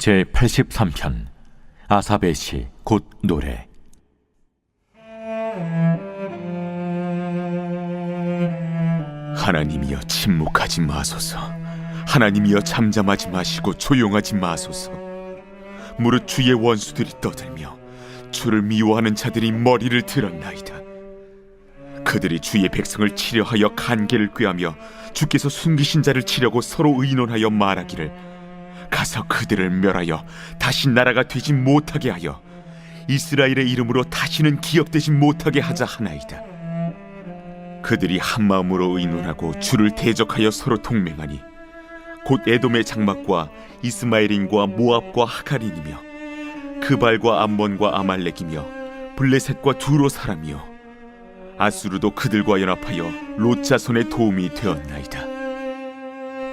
제83편 아삽의 시 곧 노래. 하나님이여 침묵하지 마소서. 하나님이여 잠잠하지 마시고 조용하지 마소서. 무릇 주의 원수들이 떠들며 주를 미워하는 자들이 머리를 들었나이다. 그들이 주의 백성을 치려하여 간계를 꾀하며 주께서 숨기신 자를 치려고 서로 의논하여 말하기를 가서 그들을 멸하여 다시 나라가 되지 못하게 하여 이스라엘의 이름으로 다시는 기억되지 못하게 하자 하나이다. 그들이 한마음으로 의논하고 주를 대적하여 서로 동맹하니 곧 에돔의 장막과 이스마엘인과 모압과 하갈인이며 그발과 암몬과 아말렉이며 블레셋과 두로 사람이요 아수르도 그들과 연합하여 롯 자손의 도움이 되었나이다.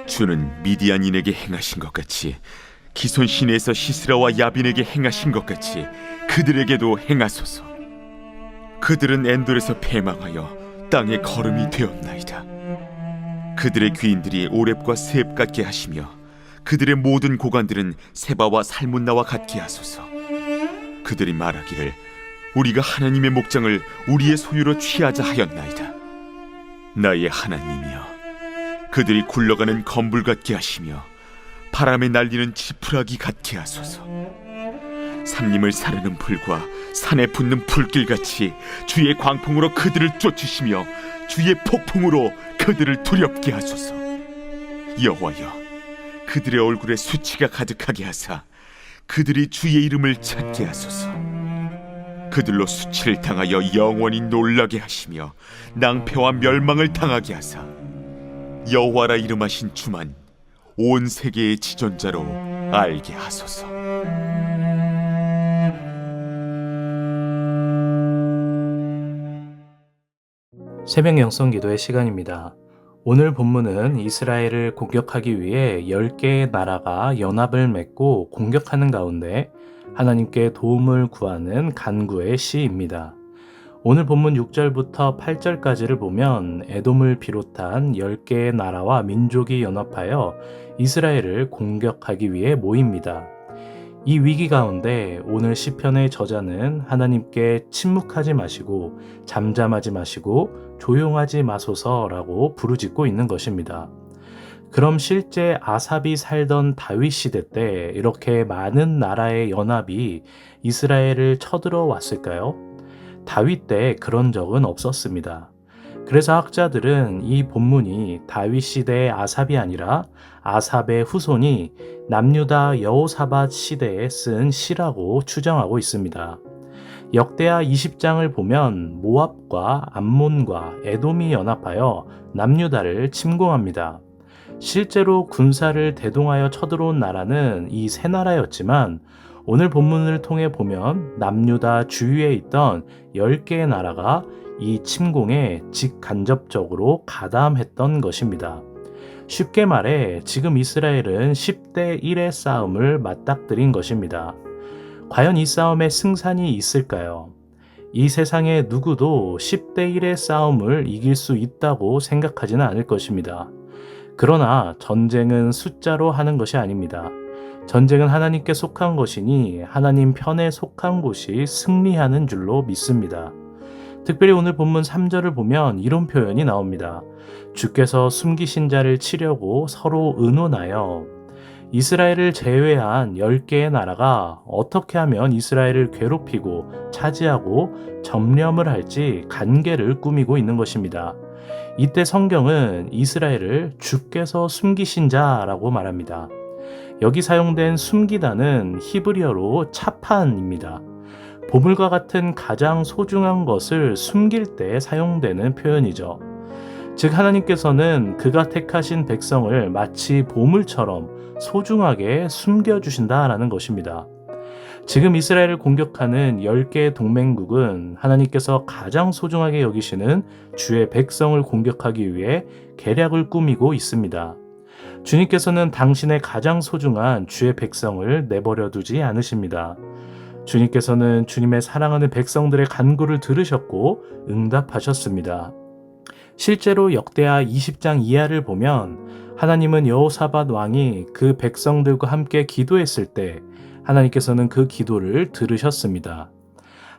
주는 미디안인에게 행하신 것 같이 기손 시내에서 시스라와 야빈에게 행하신 것 같이 그들에게도 행하소서. 그들은 엔돌에서 패망하여 땅의 거름이 되었나이다. 그들의 귀인들이 오렙과 스앱 같게 하시며 그들의 모든 고관들은 세바와 살문나와 같게 하소서. 그들이 말하기를 우리가 하나님의 목장을 우리의 소유로 취하자 하였나이다. 나의 하나님이여, 그들이 굴러가는 건불 같게 하시며 바람에 날리는 지푸라기 같게 하소서. 산림을 사르는 불과 산에 붙는 불길같이 주의 광풍으로 그들을 쫓으시며 주의 폭풍으로 그들을 두렵게 하소서. 여호와여, 그들의 얼굴에 수치가 가득하게 하사 그들이 주의 이름을 찾게 하소서. 그들로 수치를 당하여 영원히 놀라게 하시며 낭패와 멸망을 당하게 하사 여호와라 이름하신 주만 온 세계의 지존자로 알게 하소서. 새벽 영성 기도의 시간입니다. 오늘 본문은 이스라엘을 공격하기 위해 10개의 나라가 연합을 맺고 공격하는 가운데 하나님께 도움을 구하는 간구의 시입니다. 오늘 본문 6절부터 8절까지를 보면 에돔을 비롯한 10개의 나라와 민족이 연합하여 이스라엘을 공격하기 위해 모입니다. 이 위기 가운데 오늘 시편의 저자는 하나님께 침묵하지 마시고 잠잠하지 마시고 조용하지 마소서라고 부르짖고 있는 것입니다. 그럼 실제 아삽이 살던 다윗 시대 때 이렇게 많은 나라의 연합이 이스라엘을 쳐들어왔을까요? 다윗 때 그런 적은 없었습니다. 그래서 학자들은 이 본문이 다윗 시대의 아삽이 아니라 아삽의 후손이 남유다 여호사밧 시대에 쓴 시라고 추정하고 있습니다. 역대하 20장을 보면 모압과 암몬과 에돔이 연합하여 남유다를 침공합니다. 실제로 군사를 대동하여 쳐들어온 나라는 이 세 나라였지만 오늘 본문을 통해 보면 남유다 주위에 있던 10개의 나라가 이 침공에 직간접적으로 가담했던 것입니다. 쉽게 말해 지금 이스라엘은 10대 1의 싸움을 맞닥뜨린 것입니다. 과연 이 싸움에 승산이 있을까요? 이 세상에 누구도 10대 1의 싸움을 이길 수 있다고 생각하지는 않을 것입니다. 그러나 전쟁은 숫자로 하는 것이 아닙니다. 전쟁은 하나님께 속한 것이니 하나님 편에 속한 곳이 승리하는 줄로 믿습니다. 특별히 오늘 본문 3절을 보면 이런 표현이 나옵니다. 주께서 숨기신 자를 치려고 서로 의논하여 이스라엘을 제외한 10개의 나라가 어떻게 하면 이스라엘을 괴롭히고 차지하고 점령을 할지 간계를 꾸미고 있는 것입니다. 이때 성경은 이스라엘을 주께서 숨기신 자라고 말합니다. 여기 사용된 숨기다는 히브리어로 차판입니다. 보물과 같은 가장 소중한 것을 숨길 때 사용되는 표현이죠. 즉 하나님께서는 그가 택하신 백성을 마치 보물처럼 소중하게 숨겨주신다라는 것입니다. 지금 이스라엘을 공격하는 10개의 동맹국은 하나님께서 가장 소중하게 여기시는 주의 백성을 공격하기 위해 계략을 꾸미고 있습니다. 주님께서는 당신의 가장 소중한 주의 백성을 내버려 두지 않으십니다. 주님께서는 주님의 사랑하는 백성들의 간구를 들으셨고 응답하셨습니다. 실제로 역대하 20장 이하를 보면 하나님은 여호사밧 왕이 그 백성들과 함께 기도했을 때 하나님께서는 그 기도를 들으셨습니다.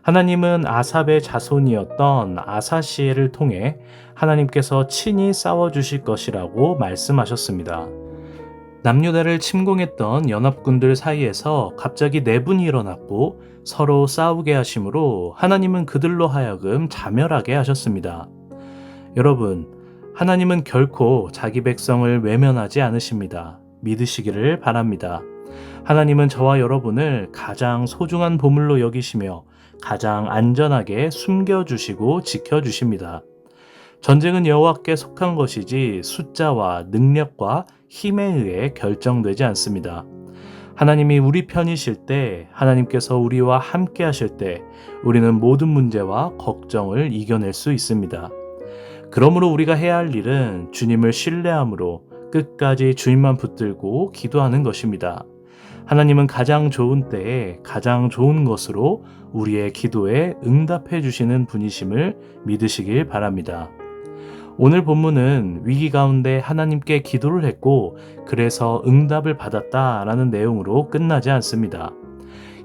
하나님은 아삽의 자손이었던 아사시엘을 통해 하나님께서 친히 싸워주실 것이라고 말씀하셨습니다. 남유다를 침공했던 연합군들 사이에서 갑자기 내분이 일어났고 서로 싸우게 하심으로 하나님은 그들로 하여금 자멸하게 하셨습니다. 여러분, 하나님은 결코 자기 백성을 외면하지 않으십니다. 믿으시기를 바랍니다. 하나님은 저와 여러분을 가장 소중한 보물로 여기시며 가장 안전하게 숨겨주시고 지켜주십니다. 전쟁은 여호와께 속한 것이지 숫자와 능력과 힘에 의해 결정되지 않습니다. 하나님이 우리 편이실 때, 하나님께서 우리와 함께 하실 때 우리는 모든 문제와 걱정을 이겨낼 수 있습니다. 그러므로 우리가 해야 할 일은 주님을 신뢰함으로 끝까지 주님만 붙들고 기도하는 것입니다. 하나님은 가장 좋은 때에 가장 좋은 것으로 우리의 기도에 응답해 주시는 분이심을 믿으시길 바랍니다. 오늘 본문은 위기 가운데 하나님께 기도를 했고 그래서 응답을 받았다라는 내용으로 끝나지 않습니다.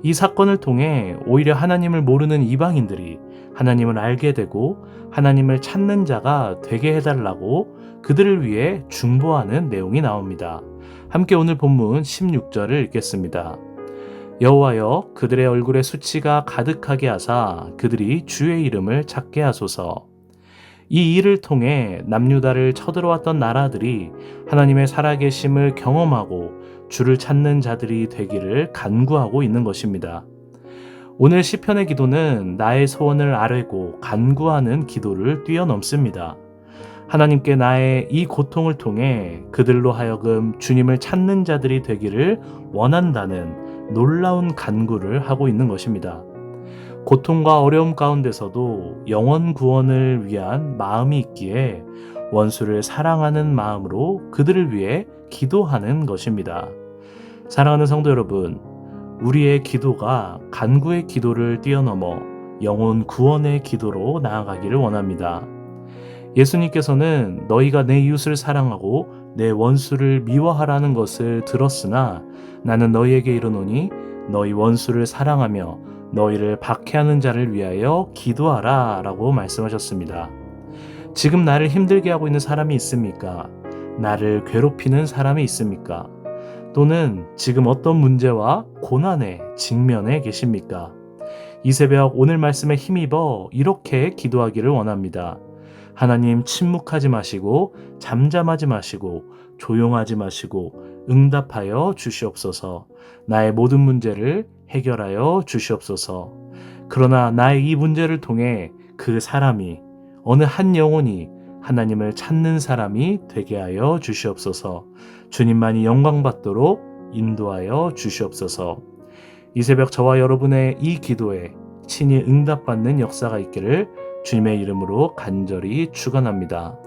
이 사건을 통해 오히려 하나님을 모르는 이방인들이 하나님을 알게 되고 하나님을 찾는 자가 되게 해달라고 그들을 위해 중보하는 내용이 나옵니다. 함께 오늘 본문 16절을 읽겠습니다. 여호와여, 그들의 얼굴에 수치가 가득하게 하사 그들이 주의 이름을 찾게 하소서. 이 일을 통해 남유다를 쳐들어왔던 나라들이 하나님의 살아계심을 경험하고 주를 찾는 자들이 되기를 간구하고 있는 것입니다. 오늘 시편의 기도는 나의 소원을 아뢰고 간구하는 기도를 뛰어넘습니다. 하나님께 나의 이 고통을 통해 그들로 하여금 주님을 찾는 자들이 되기를 원한다는 놀라운 간구를 하고 있는 것입니다. 고통과 어려움 가운데서도 영원 구원을 위한 마음이 있기에 원수를 사랑하는 마음으로 그들을 위해 기도하는 것입니다. 사랑하는 성도 여러분, 우리의 기도가 간구의 기도를 뛰어넘어 영혼 구원의 기도로 나아가기를 원합니다. 예수님께서는 너희가 내 이웃을 사랑하고 내 원수를 미워하라는 것을 들었으나 나는 너희에게 이르노니 너희 원수를 사랑하며 너희를 박해하는 자를 위하여 기도하라 라고 말씀하셨습니다. 지금 나를 힘들게 하고 있는 사람이 있습니까? 나를 괴롭히는 사람이 있습니까? 또는 지금 어떤 문제와 고난에 직면해 계십니까? 이 새벽 오늘 말씀에 힘입어 이렇게 기도하기를 원합니다. 하나님, 침묵하지 마시고 잠잠하지 마시고 조용하지 마시고 응답하여 주시옵소서. 나의 모든 문제를 해결하여 주시옵소서. 그러나 나의 이 문제를 통해 그 사람이, 어느 한 영혼이 하나님을 찾는 사람이 되게 하여 주시옵소서. 주님만이 영광받도록 인도하여 주시옵소서. 이 새벽 저와 여러분의 이 기도에 친히 응답받는 역사가 있기를 주님의 이름으로 간절히 축원합니다.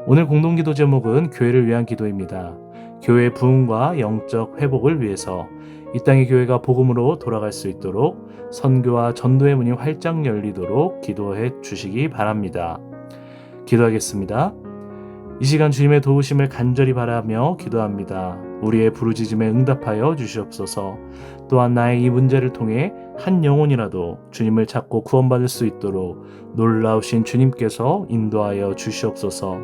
오늘 공동기도 제목은 교회를 위한 기도입니다. 교회 부흥과 영적 회복을 위해서 이 땅의 교회가 복음으로 돌아갈 수 있도록 선교와 전도의 문이 활짝 열리도록 기도해 주시기 바랍니다. 기도하겠습니다. 이 시간 주님의 도우심을 간절히 바라며 기도합니다. 우리의 부르짖음에 응답하여 주시옵소서. 또한 나의 이 문제를 통해 한 영혼이라도 주님을 찾고 구원받을 수 있도록 놀라우신 주님께서 인도하여 주시옵소서.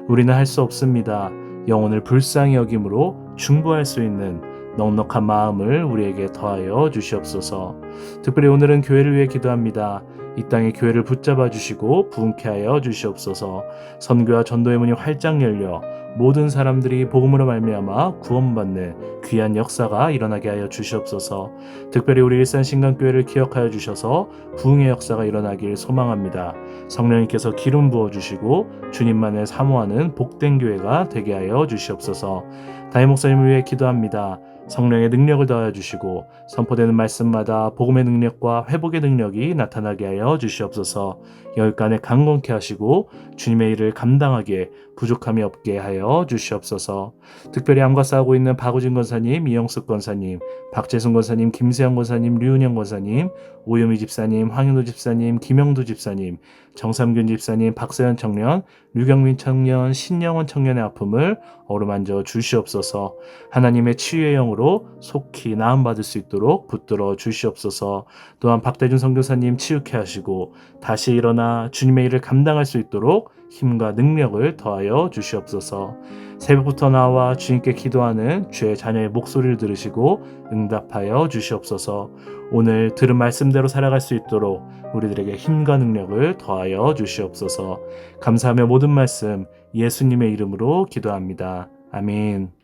우리는 할 수 없습니다. 영혼을 불쌍히 여김으로 중보할 수 있는 넉넉한 마음을 우리에게 더하여 주시옵소서. 특별히 오늘은 교회를 위해 기도합니다. 이 땅의 교회를 붙잡아 주시고 부흥케 하여 주시옵소서. 선교와 전도의 문이 활짝 열려 모든 사람들이 복음으로 말미암아 구원받는 귀한 역사가 일어나게 하여 주시옵소서. 특별히 우리 일산신강교회를 기억하여 주셔서 부흥의 역사가 일어나길 소망합니다. 성령님께서 기름 부어주시고 주님만을 사모하는 복된 교회가 되게 하여 주시옵소서. 다임 목사님을 위해 기도합니다. 성령의 능력을 더하여 주시고 선포되는 말씀마다 복음의 능력과 회복의 능력이 나타나게 하여 주시옵소서. 열간에 강건케 하시고 주님의 일을 감당하기에 부족함이 없게 하여 주시옵소서. 특별히 암과 싸우고 있는 박우진 권사님, 이영숙 권사님, 박재순 권사님, 김세영 권사님, 류은영 권사님, 오유미 집사님, 황현우 집사님, 김영두 집사님, 정삼균 집사님, 박서연 청년, 류경민 청년, 신영원 청년의 아픔을 어루만져 주시옵소서. 하나님의 치유의 영으로 속히 나음받을 수 있도록 붙들어 주시옵소서. 또한 박대준 선교사님 치유케 하시고 다시 일어나 주님의 일을 감당할 수 있도록 힘과 능력을 더하여 주시옵소서. 새벽부터 나와 주님께 기도하는 주의 자녀의 목소리를 들으시고 응답하여 주시옵소서. 오늘 들은 말씀대로 살아갈 수 있도록 우리들에게 힘과 능력을 더하여 주시옵소서. 감사하며 모든 말씀 예수님의 이름으로 기도합니다. 아멘.